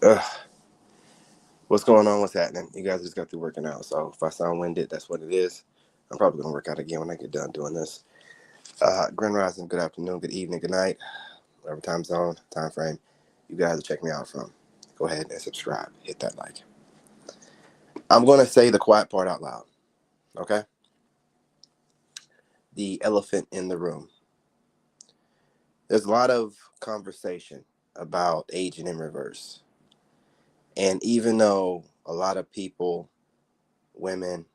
Ugh, what's going on? What's happening? You guys just got through working out, so if I sound winded, that's what it is. I'm probably gonna work out again when I get done doing this. Grand Rising, good afternoon, good evening, good night, whatever time zone, time frame you guys are checking me out from. Go ahead and subscribe. Hit that like. I'm gonna say the quiet part out loud. Okay. The elephant in the room. There's a lot of conversation about aging in reverse, and even though a lot of people, women,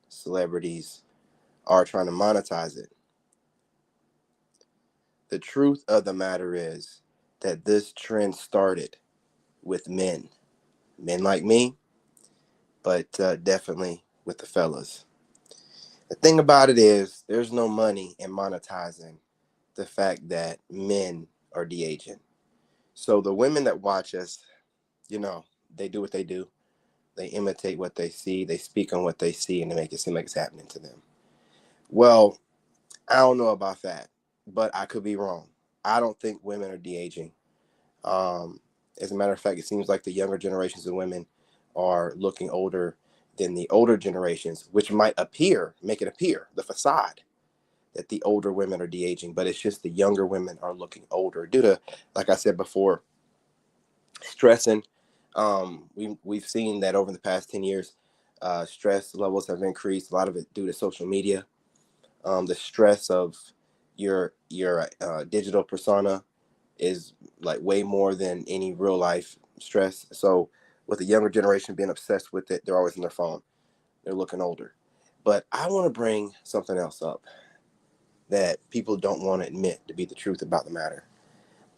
celebrities, are trying to monetize it. The truth of the matter is that this trend started with men like me, but definitely with the fellas. The thing about it is, there's no money in monetizing the fact that men are de-aging. So the women that watch us, you know, they do what they do. They imitate what they see. They speak on what they see, and they make it seem like it's happening to them. Well, I don't know about that, but I could be wrong. I don't think women are de-aging. Um, as a matter of fact, it seems like the younger generations of women are looking older than the older generations, which might make it appear, the facade, that the older women are de-aging, but it's just the younger women are looking older due to, like I said before, stressing. We've seen that over the past 10 years, stress levels have increased. A lot of it due to social media. The stress of your digital persona is like way more than any real life stress. So with the younger generation being obsessed with it, they're always on their phone. They're looking older. But I want to bring something else up that people don't want to admit to be the truth about the matter.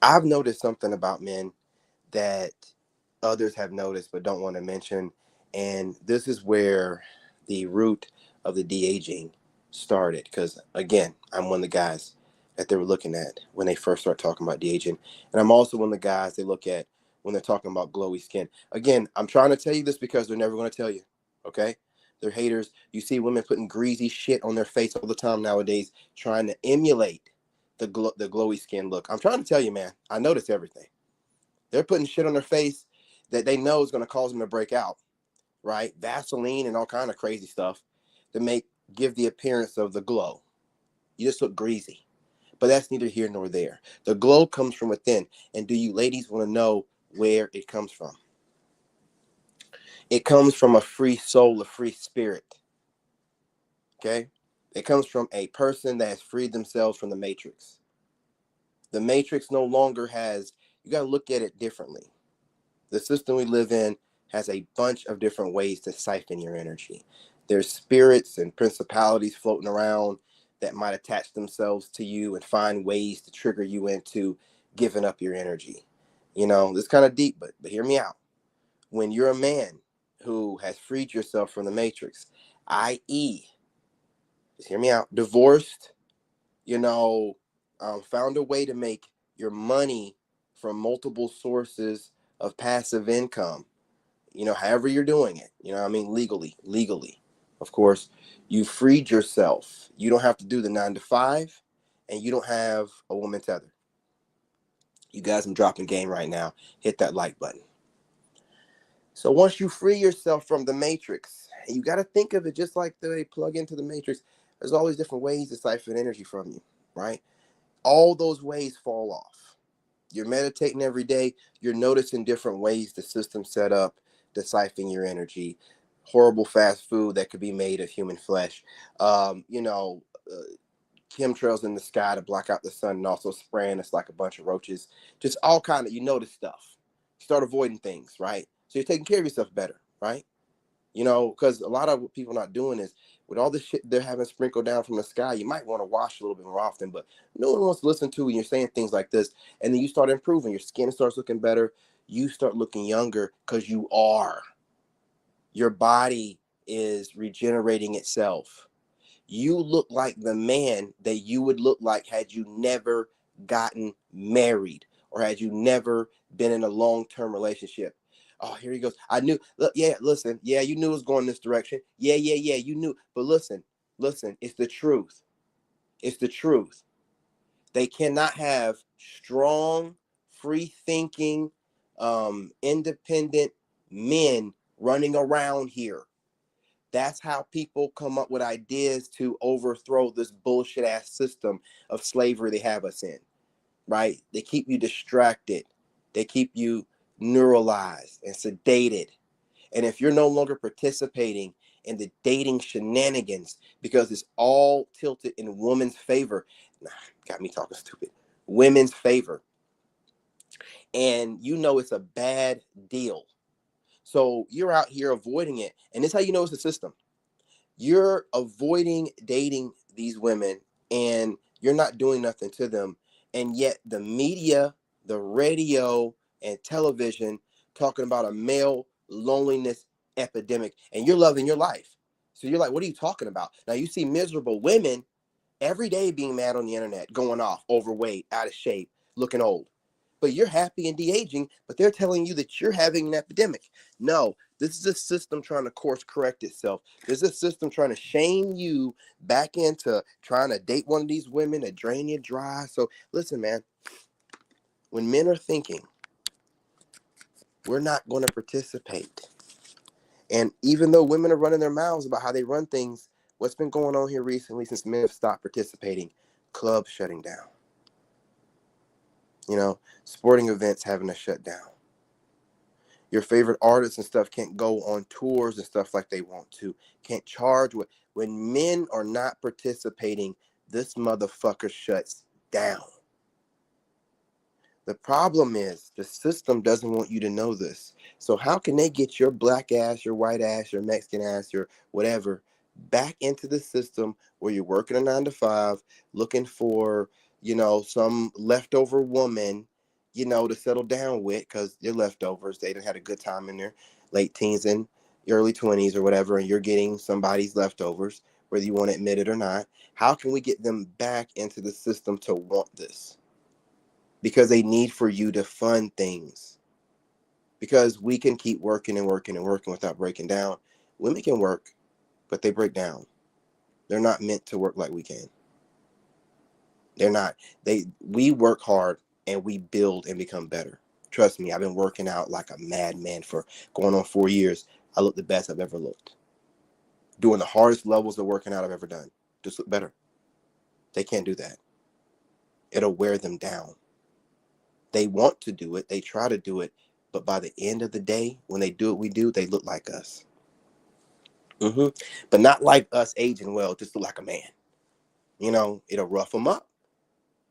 I've noticed something about men that others have noticed but don't want to mention. And this is where the root of the de-aging started. Because again, I'm one of the guys that they were looking at when they first start talking about de-aging. And I'm also one of the guys they look at when they're talking about glowy skin. Again, I'm trying to tell you this because they're never going to tell you. Okay? They're haters. You see women putting greasy shit on their face all the time nowadays, trying to emulate the glowy skin look. I'm trying to tell you, man, I notice everything. They're putting shit on their face that they know is going to cause them to break out, right? Vaseline and all kind of crazy stuff to give the appearance of the glow. You just look greasy. But that's neither here nor there. The glow comes from within. And do you ladies want to know where it comes from? It comes from a free soul, a free spirit. Okay? It comes from a person that has freed themselves from the matrix. The matrix no longer has, you got to look at it differently. The system we live in has a bunch of different ways to siphon your energy. There's spirits and principalities floating around that might attach themselves to you and find ways to trigger you into giving up your energy. You know, this is kind of deep, but hear me out. When you're a man who has freed yourself from the matrix, i.e., just hear me out, divorced, you know, found a way to make your money from multiple sources of passive income, you know, however you're doing it, you know what I mean, legally, of course, you freed yourself. You don't have to do the 9 to 5, and you don't have a woman tether. You guys, I'm dropping game right now. Hit that like button. So once you free yourself from the matrix, you got to think of it just like they plug into the matrix. There's all these different ways to siphon energy from you, right? All those ways fall off. You're meditating every day. You're noticing different ways the system set up to siphon your energy. Horrible fast food that could be made of human flesh. Chemtrails in the sky to block out the sun, and also spraying us like a bunch of roaches. Just all kind of, you notice stuff. Start avoiding things, right? So you're taking care of yourself better, right? You know, because a lot of what people not doing is, with all the shit they're having sprinkled down from the sky, you might want to wash a little bit more often, but no one wants to listen to when you're saying things like this. And then you start improving. Your skin starts looking better. You start looking younger because you are. Your body is regenerating itself. You look like the man that you would look like had you never gotten married or had you never been in a long-term relationship. Oh, here he goes. I knew. Look, yeah, listen. Yeah, you knew it was going this direction. Yeah, you knew. But listen, it's the truth. It's the truth. They cannot have strong, free thinking, independent men running around here. That's how people come up with ideas to overthrow this bullshit ass system of slavery they have us in, right? They keep you distracted. They keep you neuralized and sedated. And if you're no longer participating in the dating shenanigans because it's all tilted in women's favor, nah, got me talking stupid, women's favor, and you know it's a bad deal. So you're out here avoiding it. And this is how you know it's a system. You're avoiding dating these women and you're not doing nothing to them. And yet the media, the radio, and television talking about a male loneliness epidemic, and you're loving your life. So you're like, what are you talking about? Now you see miserable women every day being mad on the internet, going off, overweight, out of shape, looking old. But you're happy and de-aging, but they're telling you that you're having an epidemic. No, this is a system trying to course correct itself. This is a system trying to shame you back into trying to date one of these women that drain you dry. So listen, man, when men are thinking, we're not going to participate. And even though women are running their mouths about how they run things, what's been going on here recently since men have stopped participating? Clubs shutting down. You know, sporting events having to shut down. Your favorite artists and stuff can't go on tours and stuff like they want to. Can't charge. When men are not participating, this motherfucker shuts down. The problem is the system doesn't want you to know this. So how can they get your black ass, your white ass, your Mexican ass, your whatever back into the system where you're working a 9 to 5, looking for, some leftover woman, to settle down with because they're leftovers. They done had a good time in their late teens and early 20s or whatever, and you're getting somebody's leftovers, whether you want to admit it or not. How can we get them back into the system to want this? Because they need for you to fund things. Because we can keep working and working and working without breaking down. Women can work, but they break down. They're not meant to work like we can. They're not. We work hard and we build and become better. Trust me, I've been working out like a madman for going on 4 years. I look the best I've ever looked. Doing the hardest levels of working out I've ever done. Just look better. They can't do that. It'll wear them down. They want to do it. They try to do it. But by the end of the day, when they do what we do, they look like us. But not like us aging well, just look like a man. It'll rough them up.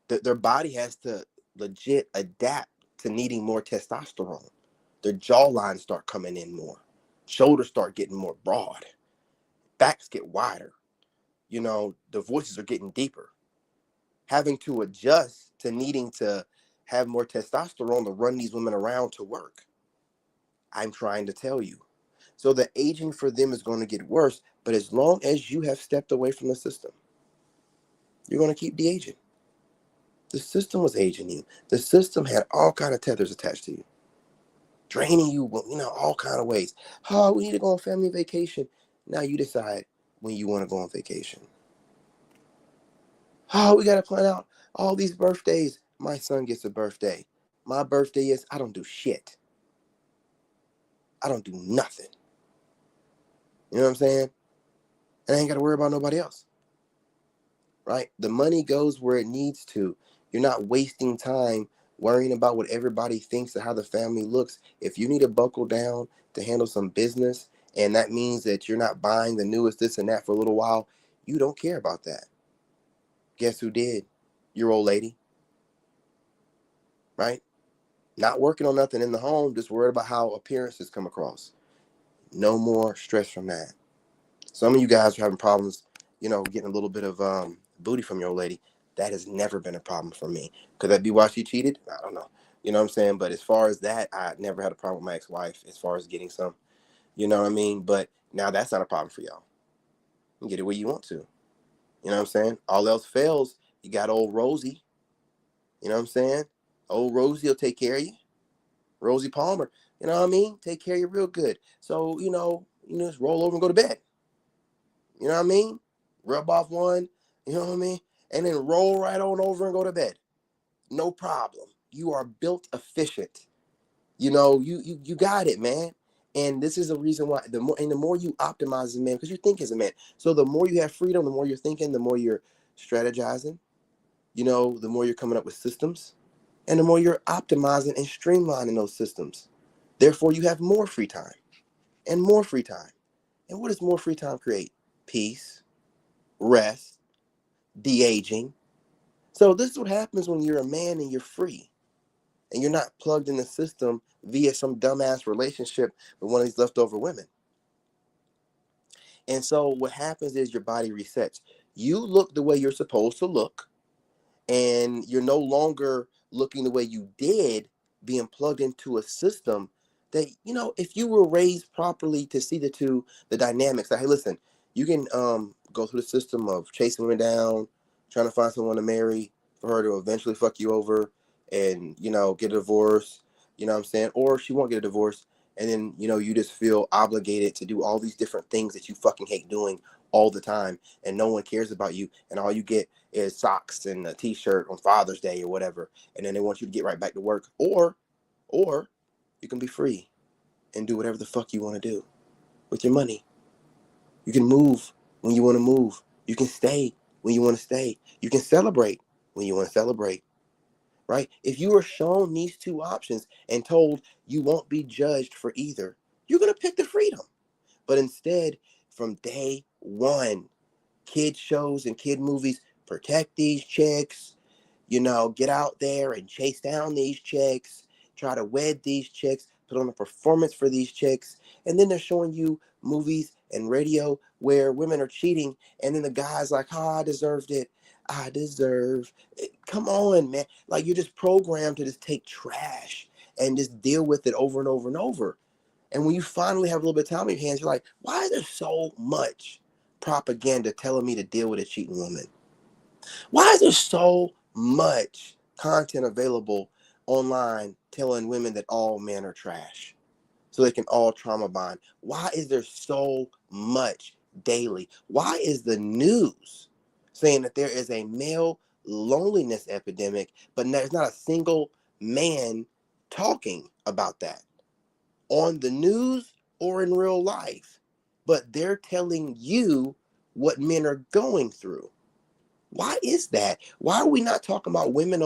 Their body has to legit adapt to needing more testosterone. Their jawlines start coming in more. Shoulders start getting more broad. Backs get wider. The voices are getting deeper. Having to adjust to needing to have more testosterone to run these women around to work. I'm trying to tell you. So the aging for them is going to get worse, but as long as you have stepped away from the system, you're going to keep de-aging. The system was aging you. The system had all kind of tethers attached to you, draining you, all kind of ways. Oh, we need to go on family vacation. Now you decide when you want to go on vacation. Oh, we got to plan out all these birthdays. My son gets a birthday. My birthday is, I don't do shit. I don't do nothing. You know what I'm saying? And I ain't got to worry about nobody else. Right? The money goes where it needs to. You're not wasting time worrying about what everybody thinks or how the family looks. If you need to buckle down to handle some business, and that means that you're not buying the newest this and that for a little while, you don't care about that. Guess who did? Your old lady. Right? Not working on nothing in the home, just worried about how appearances come across. No more stress from that. Some of you guys are having problems, getting a little bit of booty from your old lady. That has never been a problem for me. Could that be why she cheated? I don't know. You know what I'm saying? But as far as that, I never had a problem with my ex-wife as far as getting some. You know what I mean? But now that's not a problem for y'all. You can get it where you want to. You know what I'm saying? All else fails, you got old Rosie. You know what I'm saying? Old Rosie will take care of you. Rosie Palmer. You know what I mean? Take care of you real good. So, just roll over and go to bed. You know what I mean? Rub off one, you know what I mean? And then roll right on over and go to bed. No problem. You are built efficient. You got it, man. And this is the reason why the more you optimize as a man, because you think as a man. So the more you have freedom, the more you're thinking, the more you're strategizing, the more you're coming up with systems, and the more you're optimizing and streamlining those systems. Therefore, you have more free time and more free time. And what does more free time create? Peace, rest, de-aging. So this is what happens when you're a man and you're free and you're not plugged in the system via some dumbass relationship with one of these leftover women. And so what happens is your body resets. You look the way you're supposed to look, and you're no longer looking the way you did, being plugged into a system that, if you were raised properly to see the dynamics, like, hey, listen, you can go through the system of chasing women down, trying to find someone to marry for her to eventually fuck you over and, get a divorce, what I'm saying? Or she won't get a divorce. And then, you just feel obligated to do all these different things that you fucking hate doing all the time, and no one cares about you, and all you get is socks and a t-shirt on Father's Day or whatever, and then they want you to get right back to work. Or you can be free and do whatever the fuck you want to do with your money. You can move when you want to move. You can stay when you want to stay. You can celebrate when you want to celebrate. Right? If you are shown these two options and told you won't be judged for either, you're going to pick the freedom. But instead, from day one, kid shows and kid movies protect these chicks, get out there and chase down these chicks, try to wed these chicks, put on a performance for these chicks. And then they're showing you movies and radio where women are cheating. And then the guy's like, oh, I deserved it. I deserve it. Come on, man. Like, you're just programmed to just take trash and just deal with it over and over and over. And when you finally have a little bit of time on your hands, you're like, why is there so much propaganda telling me to deal with a cheating woman? Why is there so much content available online telling women that all men are trash so they can all trauma bond? Why is there so much daily? Why is the news saying that there is a male loneliness epidemic, but there's not a single man talking about that on the news or in real life? But they're telling you what men are going through. Why is that? Why are we not talking about women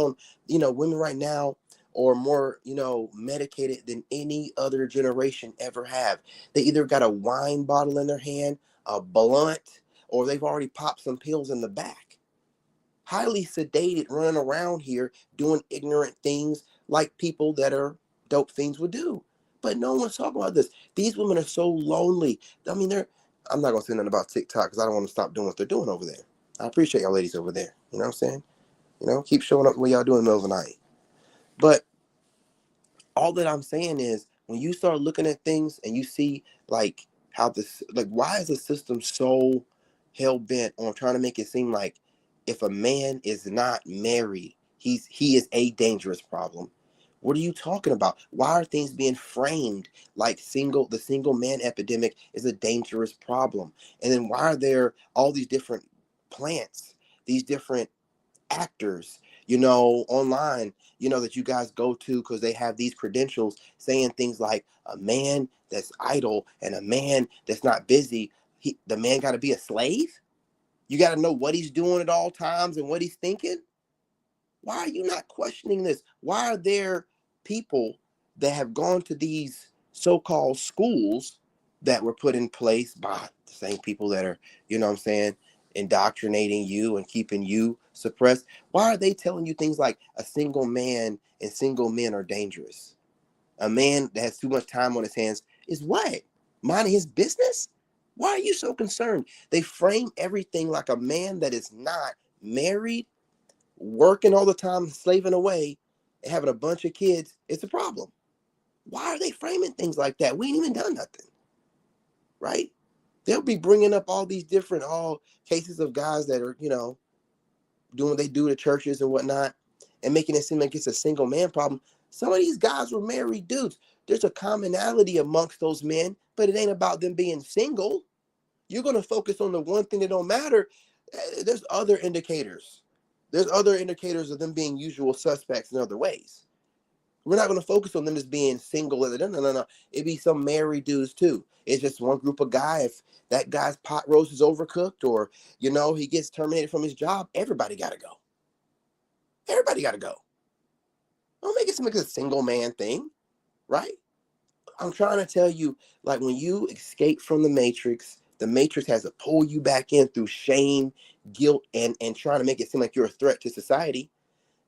women right now or more, medicated than any other generation ever have? They either got a wine bottle in their hand, a blunt, or they've already popped some pills in the back. Highly sedated, running around here doing ignorant things like people that are dope fiends would do. But no one's talking about this. These women are so lonely. I mean, I'm not going to say nothing about TikTok because I don't want to stop doing what they're doing over there. I appreciate y'all ladies over there. You know what I'm saying? Keep showing up what y'all do in the middle of the night. But all that I'm saying is, when you start looking at things and you see like how this, like, why is the system so hell bent on trying to make it seem like if a man is not married, he is a dangerous problem? What are you talking about? Why are things being framed like the single man epidemic is a dangerous problem? And then why are there all these different plants, these different actors, online, that you guys go to because they have these credentials saying things like a man that's idle and a man that's not busy, the man got to be a slave? You got to know what he's doing at all times and what he's thinking? Why are you not questioning this? Why are there people that have gone to these so-called schools that were put in place by the same people that are, what I'm saying, indoctrinating you and keeping you suppressed? Why are they telling you things like a single man and single men are dangerous? A man that has too much time on his hands is what? Minding his business? Why are you so concerned? They frame everything like a man that is not married, working all the time, slaving away, and having a bunch of kids, it's a problem. Why are they framing things like that? We ain't even done nothing, right? They'll be bringing up all these different cases of guys that are, doing what they do to churches and whatnot, and making it seem like it's a single man problem. Some of these guys were married dudes. There's a commonality amongst those men, but it ain't about them being single. You're going to focus on the one thing that don't matter. There's other indicators. There's other indicators of them being usual suspects in other ways. We're not going to focus on them just being single. No, no, no, no. It'd be some married dudes too. It's just one group of guys. If that guy's pot roast is overcooked, or he gets terminated from his job, everybody got to go. Everybody got to go. Don't make it seem like a single man thing, right? I'm trying to tell you, like, when you escape from the matrix has to pull you back in through shame, guilt, and trying to make it seem like you're a threat to society,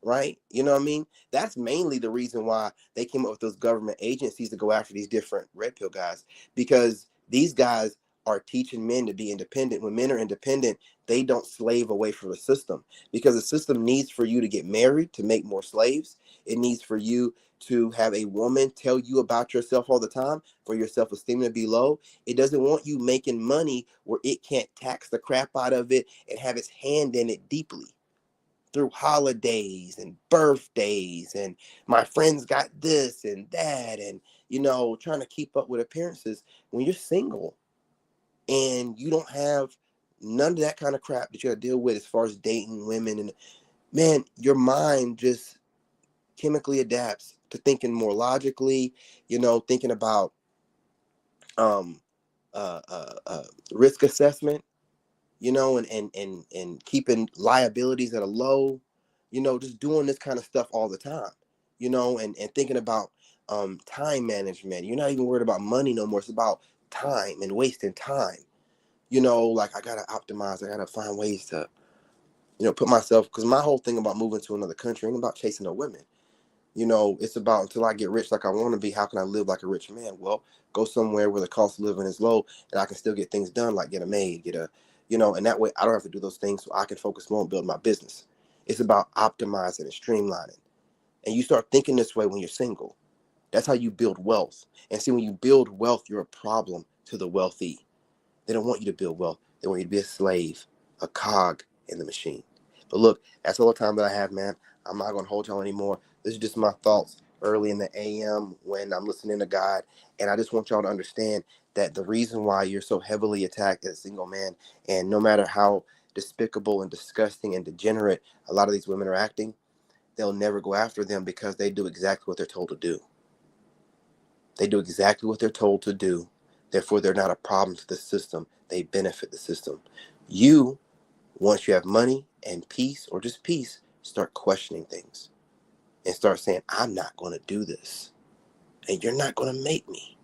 right? You know what I mean? That's mainly the reason why they came up with those government agencies to go after these different red pill guys, because these guys are teaching men to be independent. When men are independent, they don't slave away from the system, because the system needs for you to get married to make more slaves. It needs for you to have a woman tell you about yourself all the time, for your self-esteem to be low. It doesn't want you making money where it can't tax the crap out of it and have its hand in it deeply through holidays and birthdays, and my friends got this and that, and trying to keep up with appearances. When you're single and you don't have none of that kind of crap that you got to deal with as far as dating women, and man, your mind just chemically adapts to thinking more logically, thinking about um uh, uh, uh risk assessment, and keeping liabilities at a low, just doing this kind of stuff all the time, and thinking about time management. You're not even worried about money no more. It's about time and wasting time. Like, I gotta optimize. I gotta find ways to, put myself, because my whole thing about moving to another country ain't about chasing no women. It's about, until I get rich like I want to be, how can I live like a rich man? Well, go somewhere where the cost of living is low and I can still get things done, like get a maid, and that way I don't have to do those things, so I can focus more on building my business. It's about optimizing and streamlining. And you start thinking this way when you're single. That's how you build wealth. And see, when you build wealth, you're a problem to the wealthy. They don't want you to build wealth. They want you to be a slave, a cog in the machine. But look, that's all the time that I have, man. I'm not going to hold y'all anymore. This is just my thoughts early in the AM when I'm listening to God. And I just want y'all to understand that the reason why you're so heavily attacked as a single man, and no matter how despicable and disgusting and degenerate a lot of these women are acting, they'll never go after them, because they do exactly what they're told to do. They do exactly what they're told to do. Therefore, they're not a problem to the system. They benefit the system. You, once you have money and peace, or just peace, start questioning things and start saying, I'm not going to do this. And you're not going to make me.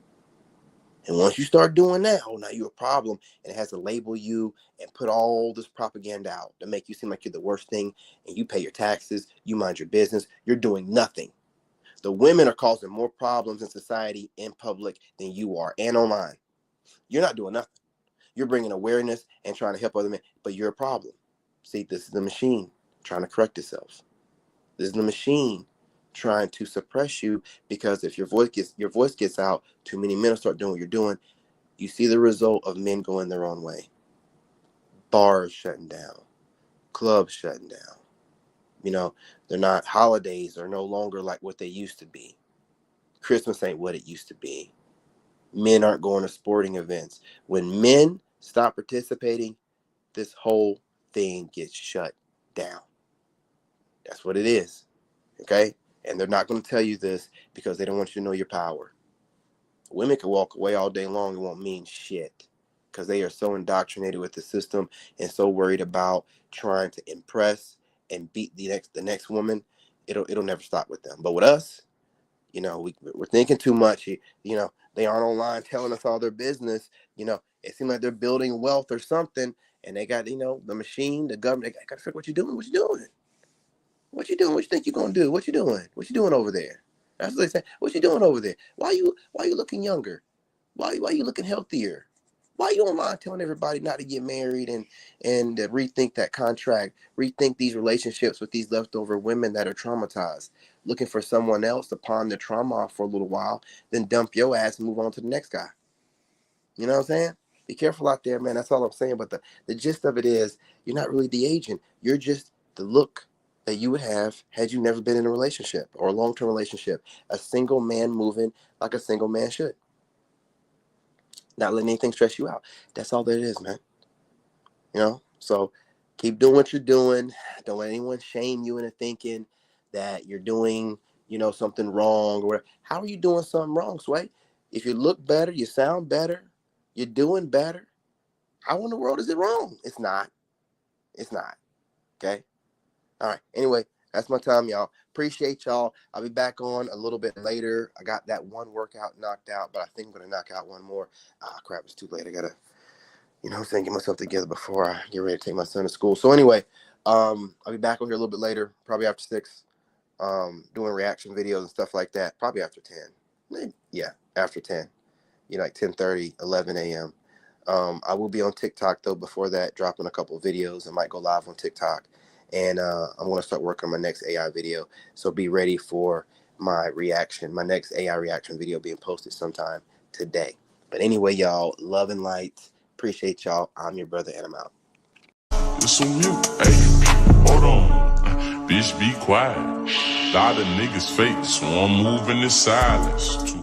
And once you start doing that, oh, now you're a problem. And it has to label you and put all this propaganda out to make you seem like you're the worst thing. And you pay your taxes. You mind your business. You're doing nothing. The women are causing more problems in society, in public, than you are, and online. You're not doing nothing. You're bringing awareness and trying to help other men, but you're a problem. See, this is the machine trying to correct itself. This is the machine trying to suppress you, because if your voice gets out, too many men will start doing what you're doing. You see the result of men going their own way. Bars shutting down, clubs shutting down. They're not, holidays are no longer like what they used to be. Christmas ain't what it used to be. Men aren't going to sporting events. When men stop participating, this whole thing gets shut down. That's what it is. Okay? And they're not going to tell you this because they don't want you to know your power. Women can walk away all day long and won't mean shit, because they are so indoctrinated with the system and so worried about trying to impress and beat the next woman. It'll never stop with them. But with us, we're thinking too much. They aren't online telling us all their business. It seems like they're building wealth or something, and they got, the machine, the government. They got to figure what you're doing. What you doing? What you doing? What you think you're gonna do? What you doing? What you doing over there? That's what they say. What you doing over there? Why you looking younger? Why you looking healthier? Why you online telling everybody not to get married and rethink that contract, rethink these relationships with these leftover women that are traumatized, looking for someone else to pawn their trauma off for a little while, then dump your ass and move on to the next guy. You know what I'm saying? Be careful out there, man. That's all I'm saying. But the gist of it is, you're not really the agent. You're just the look that you would have had you never been in a relationship or a long-term relationship. A single man moving like a single man should. Not letting anything stress you out. That's all that it is, man. So keep doing what you're doing. Don't let anyone shame you into thinking that you're doing, something wrong, or how are you doing something wrong, Sway? If you look better, you sound better, you're doing better, how in the world is it wrong? It's not. It's not. Okay? All right. Anyway, that's my time, y'all. Appreciate y'all. I'll be back on a little bit later. I got that one workout knocked out, but I think I'm going to knock out one more. Crap, it's too late. I got to, get myself together before I get ready to take my son to school. So anyway, I'll be back on here a little bit later, probably after 6, doing reaction videos and stuff like that, probably after 10. Maybe, yeah, after 10, like 10:30, 11 a.m. I will be on TikTok, though, before that, dropping a couple of videos. I might go live on TikTok. And I'm going to start working on my next AI video. So be ready for my next AI reaction video being posted sometime today. But anyway, y'all, love and light. Appreciate y'all. I'm your brother, and I'm out. It's on mute. Hey, hold on. Bitch, be quiet. A lot of niggas fake, so I'm moving in silence.